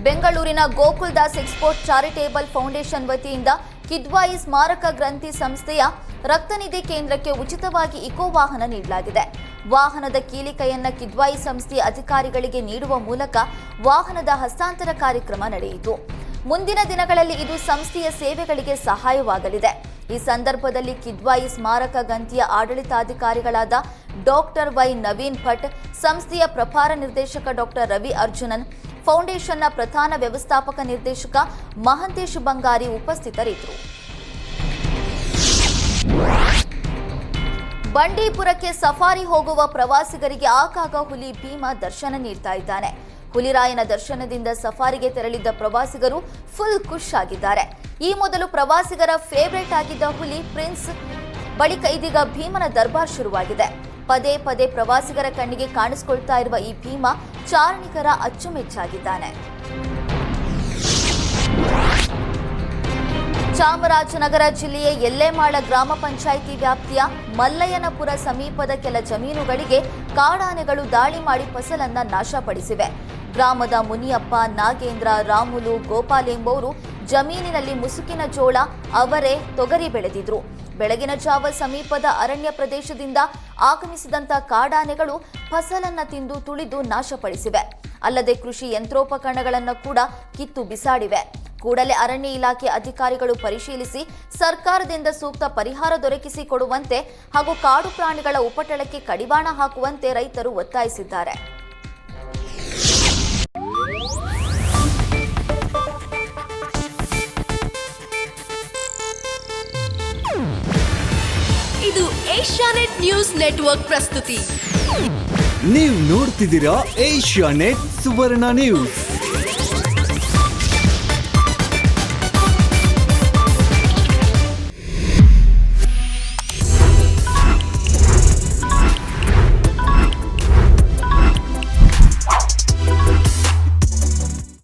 ಬೆಂಗಳೂರಿನ Gokaldas export charitable foundation ವತಿಯಿಂದ ಕಿದ್ವಾಯಿ ಸ್ಮಾರಕ ಗ್ರಂಥಿ ಸಂಸ್ಥೆಯ ರಕ್ತನಿಧಿ ಕೇಂದ್ರಕ್ಕೆ ಉಚಿತವಾಗಿ ಇಕೋ ವಾಹನ ನೀಡಲಾಗಿದೆ. ವಾಹನದ ಕೀಲಿಕೈಯನ್ನ ಕಿದ್ವಾಯಿ ಸಂಸ್ಥೆಯ ಅಧಿಕಾರಿಗಳಿಗೆ ನೀಡುವ ಮೂಲಕ ವಾಹನದ ಹಸ್ತಾಂತರ ಕಾರ್ಯಕ್ರಮ ನಡೆಯಿತು. ಮುಂದಿನ ದಿನಗಳಲ್ಲಿ ಇದು ಸಂಸ್ಥೆಯ ಸೇವೆಗಳಿಗೆ ಸಹಾಯವಾಗಲಿದೆ. ಈ ಸಂದರ್ಭದಲ್ಲಿ ಕಿದ್ವಾಯಿ ಸ್ಮಾರಕ ಗ್ರಂಥಿಯ ಆಡಳಿತಾಧಿಕಾರಿಗಳಾದ ಡಾಕ್ಟರ್ ವೈ ನವೀನ್ ಭಟ್, ಸಂಸ್ಥೆಯ ಪ್ರಭಾರ ನಿರ್ದೇಶಕ ಡಾಕ್ಟರ್ ರವಿ ಅರ್ಜುನನ್, ಫೌಂಡೇಶನ್ನ ಪ್ರಧಾನ ವ್ಯವಸ್ಥಾಪಕ ನಿರ್ದೇಶಕ ಮಹಂತೇಶ್ ಬಂಗಾರಿ ಉಪಸ್ಥಿತರಿದ್ದರು. ಬಂಡೀಪುರಕ್ಕೆ ಸಫಾರಿ ಹೋಗುವ ಪ್ರವಾಸಿಗರಿಗೆ ಆಗಾಗ ಹುಲಿ ಭೀಮ ದರ್ಶನ ನೀಡ್ತಾ ಇದ್ದಾನೆ. ಹುಲಿರಾಯನ ದರ್ಶನದಿಂದ ಸಫಾರಿಗೆ ತೆರಳಿದ್ದ ಪ್ರವಾಸಿಗರು ಫುಲ್ ಖುಷ್ ಆಗಿದ್ದಾರೆ. ಈ ಮೊದಲು ಪ್ರವಾಸಿಗರ ಫೇವರೇಟ್ ಆಗಿದ್ದ ಹುಲಿ ಪ್ರಿನ್ಸ್, ಬಳಿಕ ಇದೀಗ ಭೀಮನ ದರ್ಬಾರ್ ಶುರುವಾಗಿದೆ. ಪದೇ ಪದೇ ಪ್ರವಾಸಿಗರ ಕಣ್ಣಿಗೆ ಕಾಣಿಸಿಕೊಳ್ತಾ ಇರುವ ಈ ಭೀಮ ಚಾರಣಿಕರ ಅಚ್ಚುಮೆಚ್ಚಾಗಿದ್ದಾನೆ. ಚಾಮರಾಜನಗರ ಜಿಲ್ಲೆಯ ಎಲ್ಲೇಮಾಳ ಗ್ರಾಮ ಪಂಚಾಯಿತಿ ವ್ಯಾಪ್ತಿಯ ಮಲ್ಲಯ್ಯನಪುರ ಸಮೀಪದ ಕೆಲ ಜಮೀನುಗಳಿಗೆ ಕಾಡಾನೆಗಳು ದಾಳಿ ಮಾಡಿ ಫಸಲನ್ನ ನಾಶಪಡಿಸಿವೆ. ಗ್ರಾಮದ ಮುನಿಯಪ್ಪ, ನಾಗೇಂದ್ರ, ರಾಮುಲು, ಗೋಪಾಲ್ ಎಂಬುವರು ಜಮೀನಿನಲ್ಲಿ ಮುಸುಕಿನ ಜೋಳ, ಅವರೆ, ತೊಗರಿ ಬೆಳೆದಿದ್ರು. ಬೆಳಗಿನ ಜಾವ ಸಮೀಪದ ಅರಣ್ಯ ಪ್ರದೇಶದಿಂದ ಆಗಮಿಸಿದಂತ ಕಾಡಾನೆಗಳು ಫಸಲನ್ನ ತಿಂದು ತುಳಿದು ನಾಶಪಡಿಸಿವೆ. ಅಲ್ಲದೆ ಕೃಷಿ ಯಂತ್ರೋಪಕರಣಗಳನ್ನು ಕೂಡ ಕಿತ್ತು ಬಿಸಾಡಿವೆ. ಕೂಡಲೇ ಅರಣ್ಯ ಇಲಾಖೆ ಅಧಿಕಾರಿಗಳು ಪರಿಶೀಲಿಸಿ ಸರ್ಕಾರದಿಂದ ಸೂಕ್ತ ಪರಿಹಾರ ದೊರಕಿಸಿಕೊಡುವಂತೆ ಹಾಗೂ ಕಾಡು ಪ್ರಾಣಿಗಳ ಉಪಟಳಕ್ಕೆ ಕಡಿವಾಣ ಹಾಕುವಂತೆ ರೈತರು ಒತ್ತಾಯಿಸಿದ್ದಾರೆ. ಇದು ಏಷ್ಯಾನೆಟ್ ನ್ಯೂಸ್ ನೆಟ್ವರ್ಕ್ ಪ್ರಸ್ತುತಿ. ನೀವು ನೋಡ್ತಿದ್ದೀರಾ ಏಷ್ಯಾನೆಟ್ ಸುವರ್ಣ ನ್ಯೂಸ್.